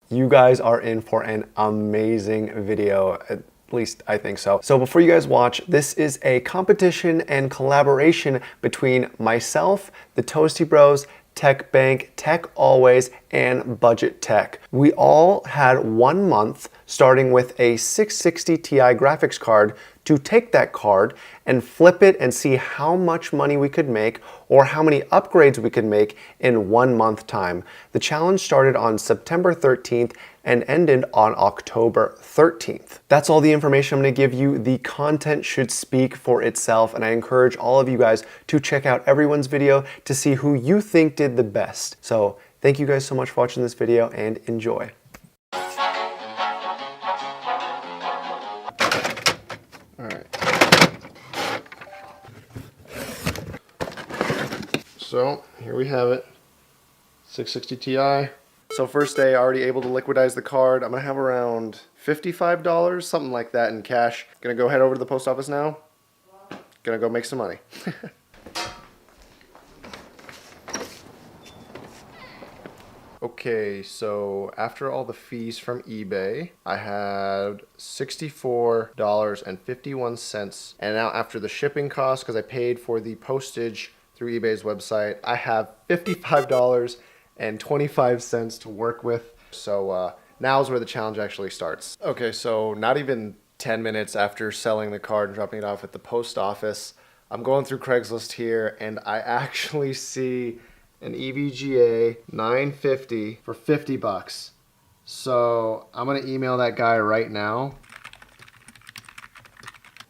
You guys are in for an amazing video. At least I think so. So before you guys watch, this is a competition and collaboration between myself, the Toasty Bros, Tech Bank, Tech Always, and Budget Tech. We all had 1 month starting with a 660 Ti graphics card to take that card and flip it and see how much money we could make or how many upgrades we could make in 1 month time. The challenge started on September 13th and ended on October 13th. That's all the information I'm gonna give you. The content should speak for itself, and I encourage all of you guys to check out everyone's video to see who you think did the best. So thank you guys so much for watching this video and enjoy. So here we have it, 660 Ti. So first day, already able to liquidize the card. I'm gonna have around $55, something like that in cash. Gonna go head over to the post office now. Gonna go make some money. Okay, so after all the fees from eBay, I had $64.51. And now after the shipping costs, because I paid for the postage through eBay's website, I have $55.25 to work with. So now's where the challenge actually starts. Okay, so not even 10 minutes after selling the card and dropping it off at the post office, I'm going through Craigslist here and I actually see an EVGA 950 for 50 bucks. So I'm gonna email that guy right now.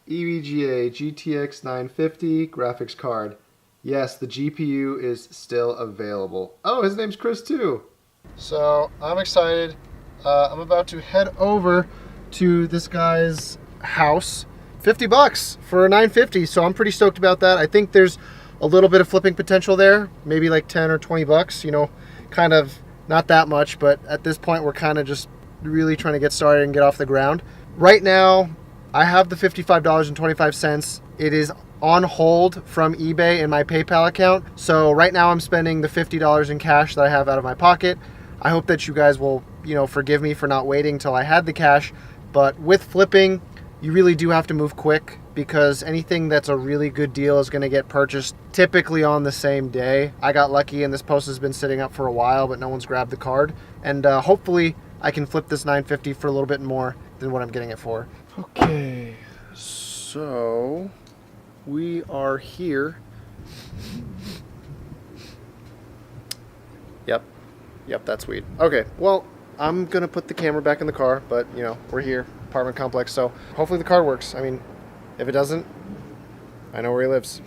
EVGA GTX 950 graphics card. Yes, the GPU is still available. Oh, his name's Chris too. So I'm excited. I'm about to head over to this guy's house. 50 bucks for a 950, so I'm pretty stoked about that. I think there's a little bit of flipping potential there, maybe like 10 or 20 bucks, you know, kind of not that much, but at this point we're kind of just really trying to get started and get off the ground. Right now, I have the $55.25. It is on hold from eBay in my PayPal account. So right now I'm spending the $50 in cash that I have out of my pocket. I hope that you guys will, you know, forgive me for not waiting till I had the cash, but with flipping, you really do have to move quick because anything that's a really good deal is going to get purchased typically on the same day. I got lucky and this post has been sitting up for a while, but no one's grabbed the card. And hopefully I can flip this 950 for a little bit more than what I'm getting it for. Okay, so we are here. Yep, that's weed. Okay, well, I'm gonna put the camera back in the car, but you know, we're here, apartment complex, so hopefully the card works. I mean, if it doesn't, I know where he lives.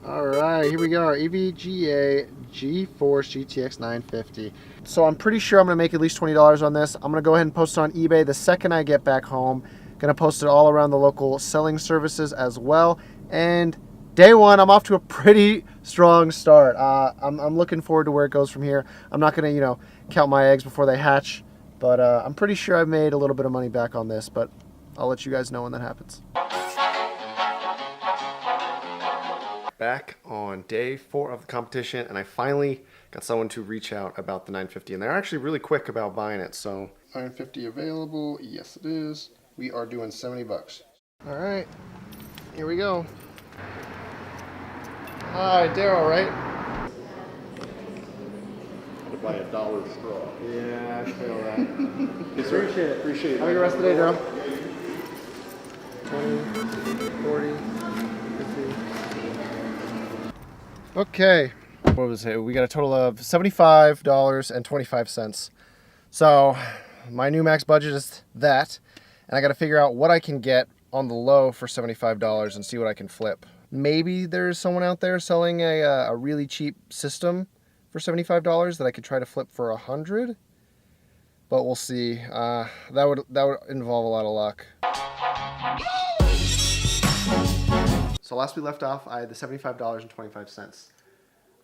All right, here we go, our EVGA GeForce GTX 950. So I'm pretty sure I'm gonna make at least $20 on this. I'm gonna go ahead and post it on eBay the second I get back home. Gonna post it all around the local selling services as well. And day one, I'm off to a pretty strong start. I'm looking forward to where it goes from here. I'm not gonna, you know, count my eggs before they hatch, but I'm pretty sure I've made a little bit of money back on this, but I'll let you guys know when that happens. Back on day 4 of the competition, and I finally got someone to reach out about the 950, and they're actually really quick about buying it. So 950 available, yes it is. We are doing 70 bucks. All right, here we go. Hi, Daryl, right? To buy a dollar straw. Yeah, I feel that. Yes, sir. Appreciate it. Have a good rest of the day, Daryl. 20, 40, 50. Okay. What was it? We got a total of $75.25. So my new max budget is that. And I got to figure out what I can get on the low for $75 and see what I can flip. Maybe there's someone out there selling a really cheap system for $75 that I could try to flip for $100, but we'll see. That would involve a lot of luck. So last we left off, I had the $75.25.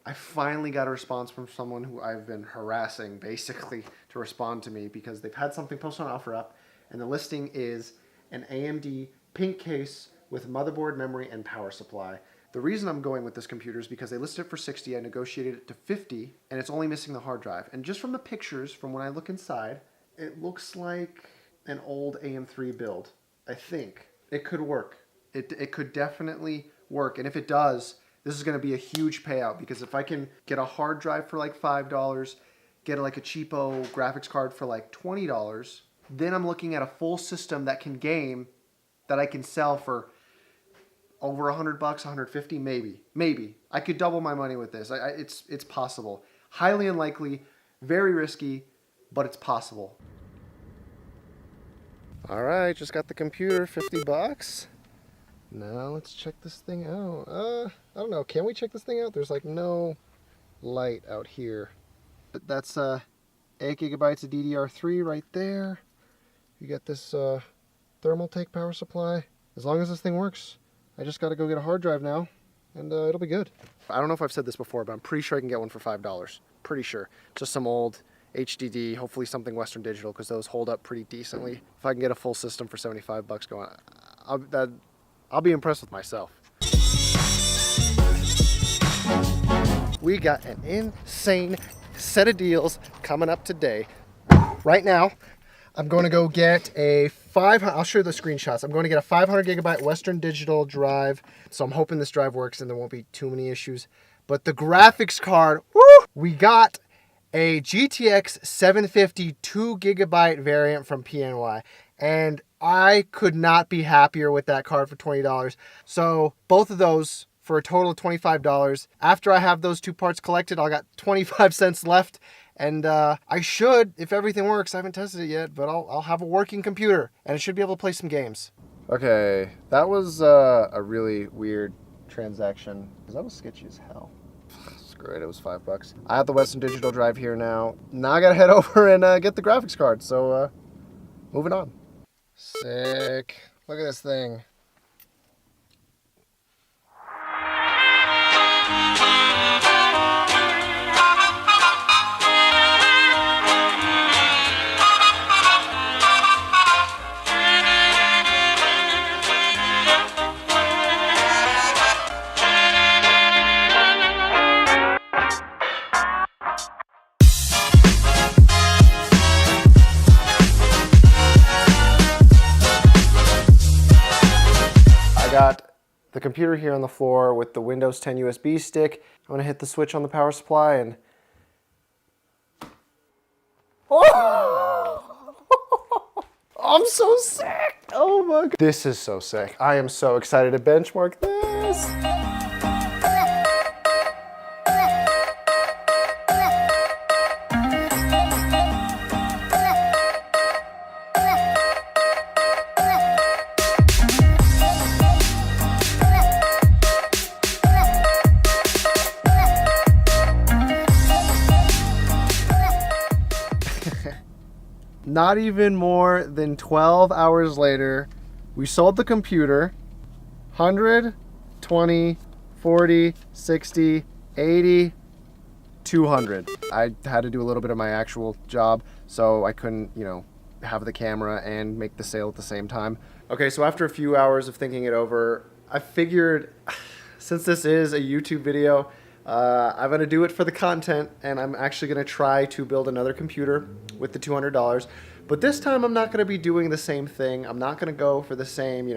I finally got a response from someone who I've been harassing basically to respond to me because they've had something posted on OfferUp, and the listing is an AMD pink case with motherboard, memory, and power supply. The reason I'm going with this computer is because they listed it for 60. I negotiated it to 50, and it's only missing the hard drive. And just from the pictures, from when I look inside, it looks like an old AM3 build. I think it could work. It could definitely work. And if it does, this is going to be a huge payout, because if I can get a hard drive for like $5, get like a cheapo graphics card for like $20, then I'm looking at a full system that can game, that I can sell for over $100, $150, maybe. I could double my money with this. It's possible. Highly unlikely, very risky, but it's possible. All right, just got the computer, $50. Now let's check this thing out. I don't know. Can we check this thing out? There's like no light out here. But that's 8 gigabytes of DDR3 right there. You got this thermal take power supply. As long as this thing works, I just got to go get a hard drive now, and it'll be good. I don't know if I've said this before, but I'm pretty sure I can get one for $5. Pretty sure. Just some old HDD, hopefully something Western Digital, because those hold up pretty decently. If I can get a full system for $75 going, I'll be impressed with myself. We got an insane set of deals coming up today. Right now, I'm going to go get a I'll show you the screenshots. I'm going to get a 500 gigabyte Western Digital drive. So I'm hoping this drive works and there won't be too many issues. But the graphics card, woo! We got a GTX 750 2 gigabyte variant from PNY. And I could not be happier with that card for $20. So both of those for a total of $25. After I have those two parts collected, I'll got 25 cents left. And I should, if everything works, I haven't tested it yet, but I'll have a working computer, and I should be able to play some games. Okay, that was a really weird transaction, because that was sketchy as hell. Screw it, it was $5. I have the Western Digital drive here now. Now I gotta head over and get the graphics card, so moving on. Sick. Look at this thing. Got the computer here on the floor with the Windows 10 USB stick. I'm gonna hit the switch on the power supply and... Oh! I'm so sick! Oh my God. This is so sick. I am so excited to benchmark this. Not even more than 12 hours later, we sold the computer. 100, 20, 40, 60, 80, 200. I had to do a little bit of my actual job, so I couldn't, have the camera and make the sale at the same time. Okay, so after a few hours of thinking it over, I figured, since this is a YouTube video, I'm going to do it for the content, and I'm actually going to try to build another computer with the $200. But this time I'm not going to be doing the same thing. I'm not going to go for the same,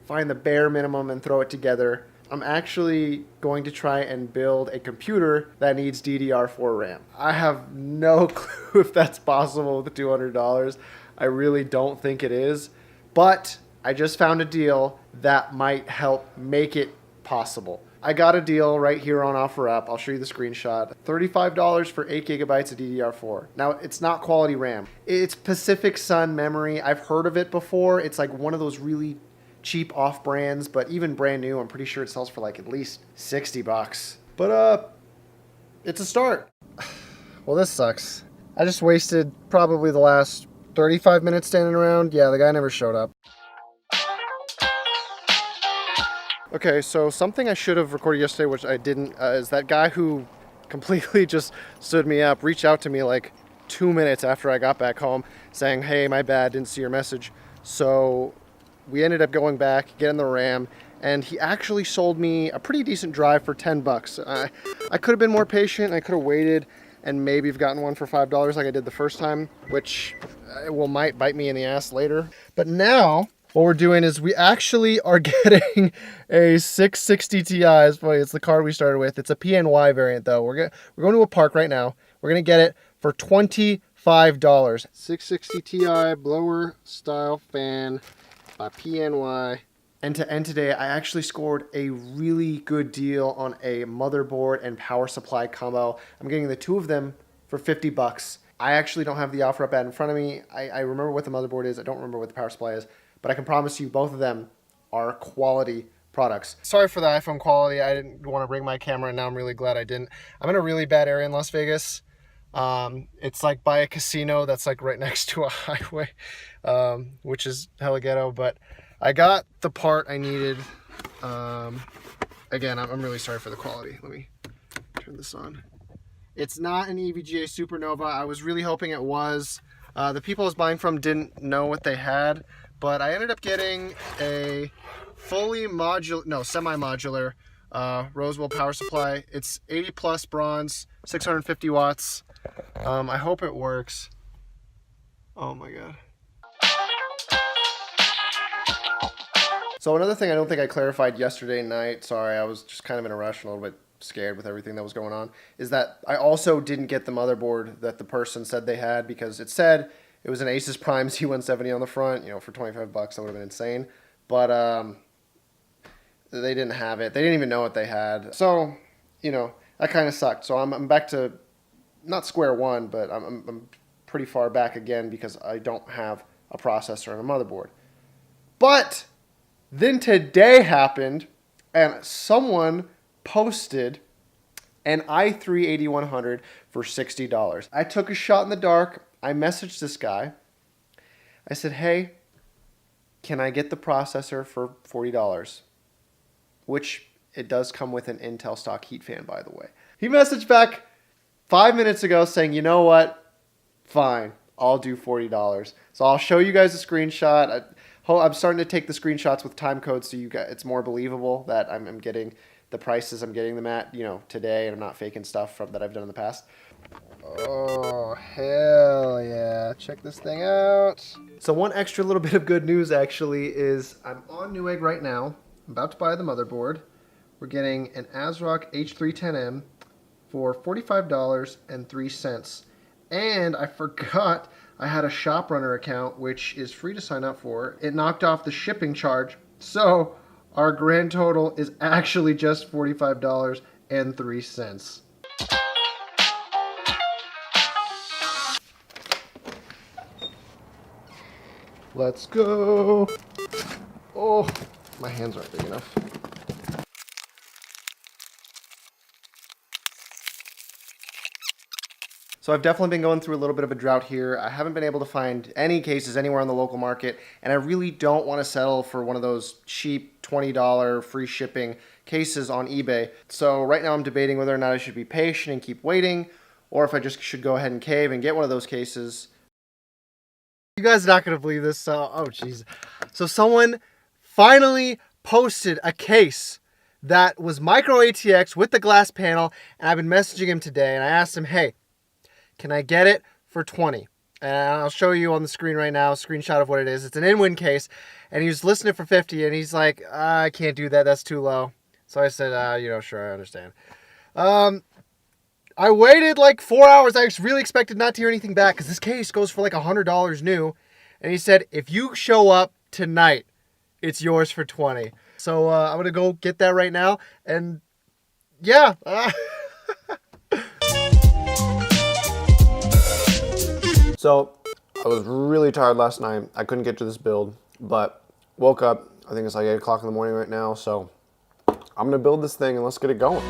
find the bare minimum and throw it together. I'm actually going to try and build a computer that needs DDR4 RAM. I have no clue if that's possible with the $200. I really don't think it is. But I just found a deal that might help make it possible. I got a deal right here on OfferUp. I'll show you the screenshot. $35 for 8 gigabytes of DDR4. Now, it's not quality RAM. It's Pacific Sun memory. I've heard of it before. It's like one of those really cheap off brands, but even brand new, I'm pretty sure it sells for like at least $60. But it's a start. Well, this sucks. I just wasted probably the last 35 minutes standing around. Yeah, the guy never showed up. Okay, so something I should have recorded yesterday, which I didn't, is that guy who completely just stood me up, reached out to me like 2 minutes after I got back home saying, hey, my bad, didn't see your message. So we ended up going back, getting the RAM, and he actually sold me a pretty decent drive for 10 bucks. I could have been more patient. I could have waited and maybe have gotten one for $5 like I did the first time, which might bite me in the ass later. But now what we're doing is we actually are getting a 660 Ti. It's funny, it's the card we started with. It's a PNY variant though. We're going to a park right now. We're gonna get it for $25. 660 Ti blower style fan by PNY. And to end today, I actually scored a really good deal on a motherboard and power supply combo. I'm getting the two of them for 50 bucks. I actually don't have the offer up ad in front of me. I remember what the motherboard is. I don't remember what the power supply is, but I can promise you both of them are quality products. Sorry for the iPhone quality. I didn't want to bring my camera, and now I'm really glad I didn't. I'm in a really bad area in Las Vegas. It's like by a casino that's like right next to a highway, which is hella ghetto, but I got the part I needed. Again, I'm really sorry for the quality. Let me turn this on. It's not an EVGA Supernova. I was really hoping it was. The people I was buying from didn't know what they had, but I ended up getting a semi-modular Roswell power supply. It's 80 plus bronze, 650 watts. I hope it works. Oh my God. So another thing I don't think I clarified yesterday night, sorry, I was just kind of in a rush and a little bit scared with everything that was going on, is that I also didn't get the motherboard that the person said they had, because it said it was an Asus Prime Z170 on the front, for 25 bucks, that would have been insane. But they didn't have it. They didn't even know what they had. So, that kind of sucked. So I'm back to, not square one, but I'm pretty far back again because I don't have a processor and a motherboard. But then today happened, and someone posted an i3-8100 for $60. I took a shot in the dark. I messaged this guy. I said, hey, can I get the processor for $40? Which it does come with an Intel stock heat fan, by the way. He messaged back 5 minutes ago saying, you know what? Fine, I'll do $40. So I'll show you guys a screenshot. I'm starting to take the screenshots with time codes so it's more believable that I'm getting the prices I'm getting them at, today, and I'm not faking stuff that I've done in the past. Oh, hell yeah. Check this thing out. So one extra little bit of good news actually is I'm on Newegg right now. I'm about to buy the motherboard. We're getting an ASRock H310M for $45.03. And I forgot I had a ShopRunner account, which is free to sign up for. It knocked off the shipping charge. So our grand total is actually just $45.03. Let's go. Oh, my hands aren't big enough. So I've definitely been going through a little bit of a drought here. I haven't been able to find any cases anywhere on the local market, and I really don't want to settle for one of those cheap $20 free shipping cases on eBay. So right now I'm debating whether or not I should be patient and keep waiting, or if I just should go ahead and cave and get one of those cases. You guys are not going to believe this. Oh, jeez. So someone finally posted a case that was micro ATX with the glass panel, and I've been messaging him today, and I asked him, hey, can I get it for 20? And I'll show you on the screen right now a screenshot of what it is. It's an in-win case, and he was listing it for 50, and he's like, I can't do that. That's too low. So I said, sure, I understand. I waited like 4 hours. I really expected not to hear anything back because this case goes for like $100 new. And he said, if you show up tonight, it's yours for 20. So I'm going to go get that right now. And yeah. So I was really tired last night. I couldn't get to this build, but woke up. I think it's like 8 o'clock in the morning right now. So I'm going to build this thing and let's get it going.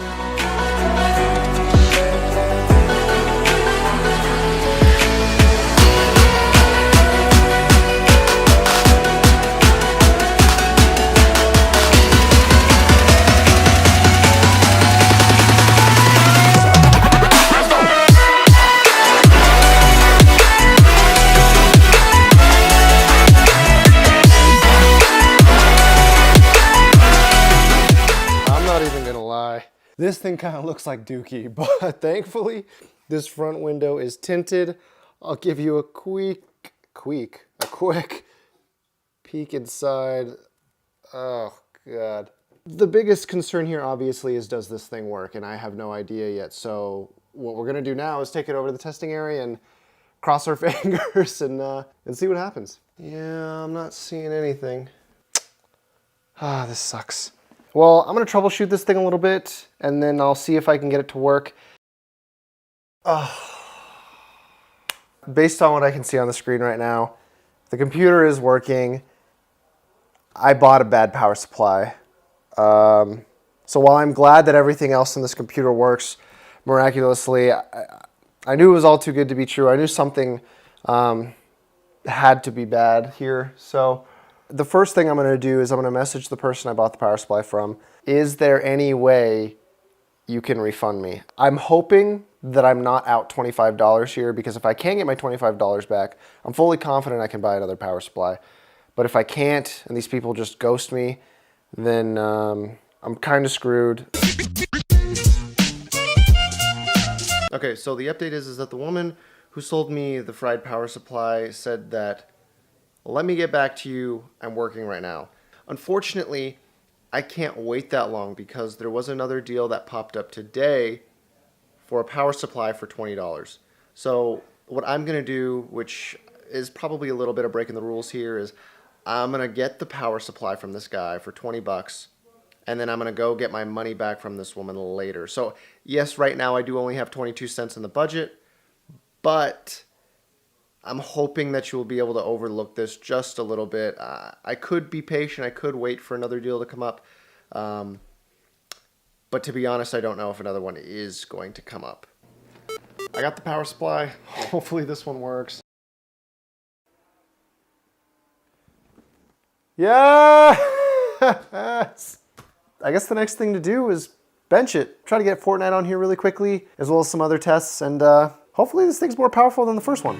This thing kind of looks like Dookie, but thankfully this front window is tinted. I'll give you a quick peek inside. Oh God. The biggest concern here obviously is, does this thing work? And I have no idea yet. So what we're gonna do now is take it over to the testing area and cross our fingers and see what happens. Yeah, I'm not seeing anything. Ah, this sucks. Well, I'm gonna troubleshoot this thing a little bit and then I'll see if I can get it to work. Based on what I can see on the screen right now, the computer is working. I bought a bad power supply. So while I'm glad that everything else in this computer works miraculously, I knew it was all too good to be true. I knew something had to be bad here. So the first thing I'm going to do is I'm going to message the person I bought the power supply from. Is there any way you can refund me? I'm hoping that I'm not out $25 here, because if I can get my $25 back, I'm fully confident I can buy another power supply. But if I can't and these people just ghost me, then I'm kind of screwed. Okay, so the update is that the woman who sold me the fried power supply said that, let me get back to you, I'm working right now. Unfortunately, I can't wait that long because there was another deal that popped up today for a power supply for $20. So what I'm gonna do, which is probably a little bit of breaking the rules here, is I'm gonna get the power supply from this guy for 20 bucks, and then I'm gonna go get my money back from this woman later. So yes, right now I do only have 22 cents in the budget, but I'm hoping that you will be able to overlook this just a little bit. I could be patient, I could wait for another deal to come up, but to be honest, I don't know if another one is going to come up. I got the power supply, hopefully this one works. Yes! I guess the next thing to do is bench it. Try to get Fortnite on here really quickly, as well as some other tests, and hopefully this thing's more powerful than the first one.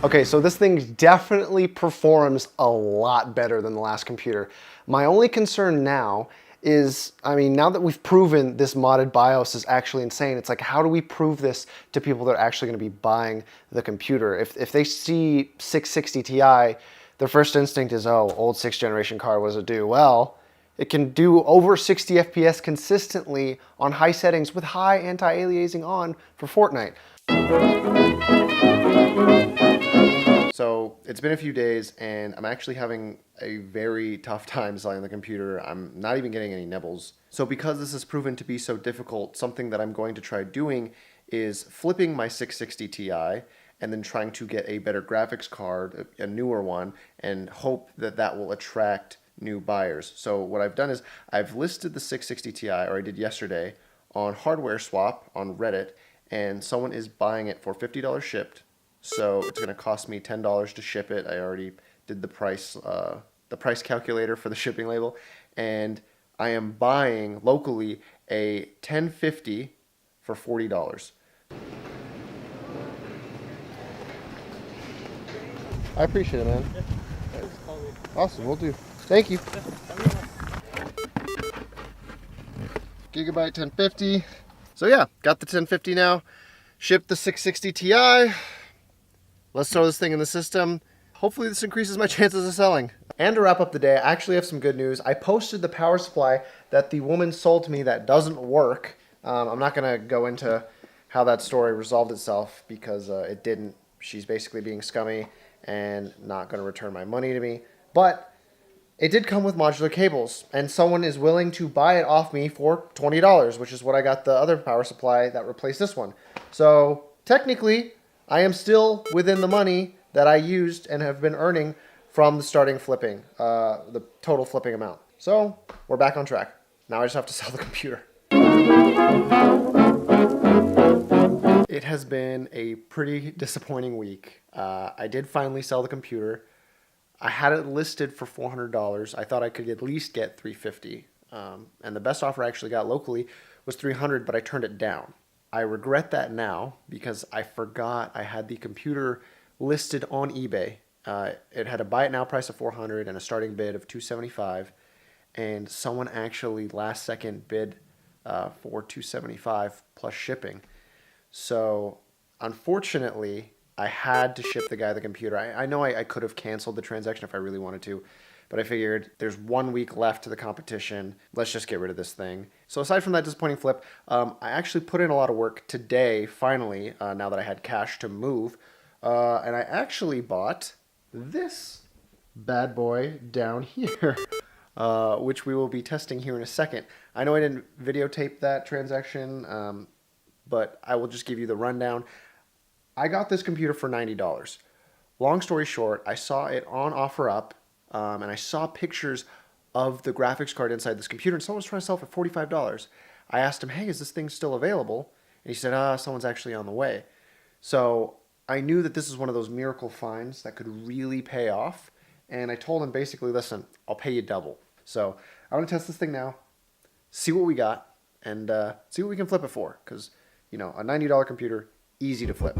Okay, so this thing definitely performs a lot better than the last computer. My only concern now is, I mean, now that we've proven this modded BIOS is actually insane, it's like, how do we prove this to people that are actually gonna be buying the computer? If they see 660 Ti, their first instinct is, oh, old 6th generation card, what does it do? Well, it can do over 60 FPS consistently on high settings with high anti-aliasing on for Fortnite. So it's been a few days and I'm actually having a very tough time selling the computer. I'm not even getting any nibbles. So because this has proven to be so difficult, something that I'm going to try doing is flipping my 660 Ti and then trying to get a better graphics card, a newer one, and hope that that will attract new buyers. So what I've done is I've listed the 660 Ti, or I did yesterday, on Hardware Swap on Reddit, and someone is buying it for $50 shipped. So it's going to cost me $10 to ship it. I already did the price calculator for the shipping label, and I am buying locally a 1050 for $40. I appreciate it, man. Yeah. Awesome, we'll do. Thank you. Gigabyte 1050. So yeah, got the 1050 now. Shipped the 660 Ti. Let's throw this thing in the system. Hopefully this increases my chances of selling. And to wrap up the day, I actually have some good news. I posted the power supply that the woman sold to me that doesn't work. I'm not gonna go into how that story resolved itself because it didn't. She's basically being scummy and not gonna return my money to me. But it did come with modular cables, and someone is willing to buy it off me for $20, which is what I got the other power supply that replaced this one. So technically, I am still within the money that I used and have been earning from the starting flipping, the total flipping amount. So we're back on track. Now I just have to sell the computer. It has been a pretty disappointing week. I did finally sell the computer. I had it listed for $400. I thought I could at least get $350. And the best offer I actually got locally was $300, but I turned it down. I regret that now because I forgot I had the computer listed on eBay. It had a buy it now price of $400 and a starting bid of $275, and someone actually last second bid for $275 plus shipping. So unfortunately, I had to ship the guy the computer. I know I could have canceled the transaction if I really wanted to, but I figured there's 1 week left to the competition. Let's just get rid of this thing. So aside from that disappointing flip, I actually put in a lot of work today, finally, now that I had cash to move. And I actually bought this bad boy down here, which we will be testing here in a second. I know I didn't videotape that transaction, but I will just give you the rundown. I got this computer for $90. Long story short, I saw it on OfferUp, and I saw pictures of the graphics card inside this computer, and someone was trying to sell it for $45. I asked him, hey, is this thing still available? And he said, someone's actually on the way. So I knew that this is one of those miracle finds that could really pay off, and I told him basically, listen, I'll pay you double. So I want to test this thing now, see what we got, and see what we can flip it for, because, you know, a $90 computer, easy to flip.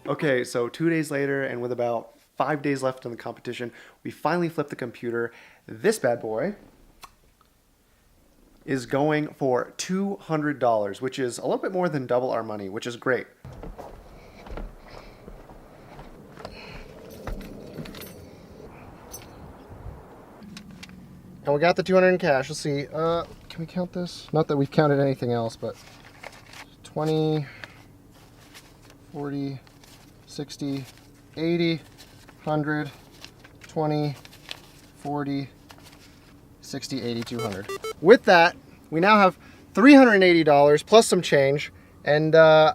Okay, so 2 days later, and with about 5 days left in the competition, we finally flipped the computer. This bad boy is going for $200, which is a little bit more than double our money, which is great. And we got the $200 in cash. Let's see. Can we count this? Not that we've counted anything else, but 20, 40, 60, 80, 100, 20, 40, 60, 80, 200. With that, we now have $380 plus some change, and I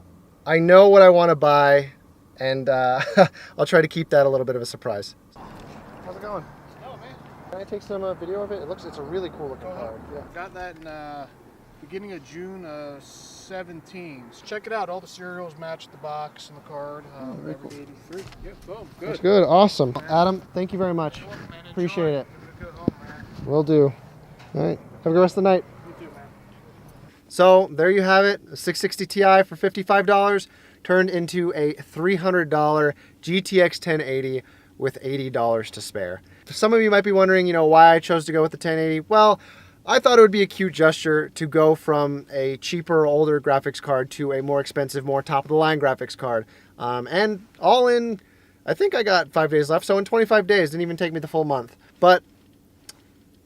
know what I want to buy, and I'll try to keep that a little bit of a surprise. How's it going? Oh, man. Can I take some video of it? It's a really cool looking card. Yeah. Got that in beginning of June 17. So check it out. All the serials match the box and the card. Very cool. 83. Yep, boom. Good. That's good. Awesome. Adam, thank you very much. Appreciate it. Will do. All right. Have a good rest of the night. You too, man. So there you have it. A 660 Ti for $55 turned into a $300 GTX 1080 with $80 to spare. Some of you might be wondering, you know, why I chose to go with the 1080. Well, I thought it would be a cute gesture to go from a cheaper, older graphics card to a more expensive, more top-of-the-line graphics card. And all in, I think I got 5 days left, so in 25 days, didn't even take me the full month. But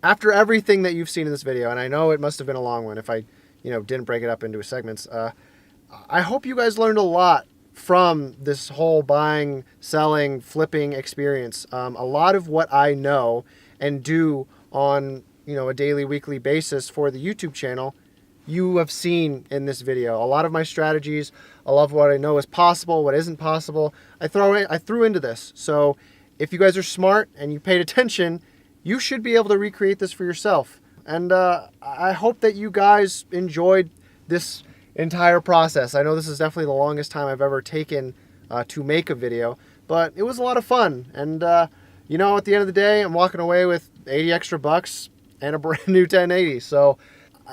after everything that you've seen in this video, and I know it must have been a long one if I, you know, didn't break it up into segments, I hope you guys learned a lot from this whole buying, selling, flipping experience. A lot of what I know and do on, you know, a daily, weekly basis for the YouTube channel, you have seen in this video. A lot of my strategies, a lot of what I know is possible, what isn't possible, I threw into this. So if you guys are smart and you paid attention, you should be able to recreate this for yourself. And I hope that you guys enjoyed this entire process. I know this is definitely the longest time I've ever taken to make a video, but it was a lot of fun. And you know, at the end of the day, I'm walking away with 80 extra bucks and a brand new 1080. So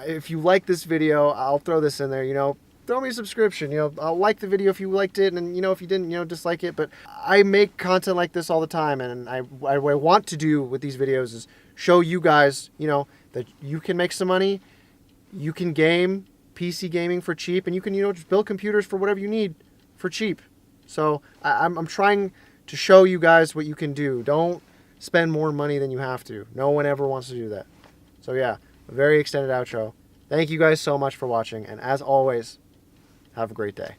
if you like this video, I'll throw this in there, you know, throw me a subscription, you know, I'll like the video if you liked it, and, you know, if you didn't, you know, dislike it. But I make content like this all the time, and what I want to do with these videos is show you guys, you know, that you can make some money, you can game, PC gaming for cheap, and you can, you know, just build computers for whatever you need for cheap. So I'm trying to show you guys what you can do. Don't spend more money than you have to. No one ever wants to do that. So yeah, a very extended outro. Thank you guys so much for watching, and as always, Have a great day.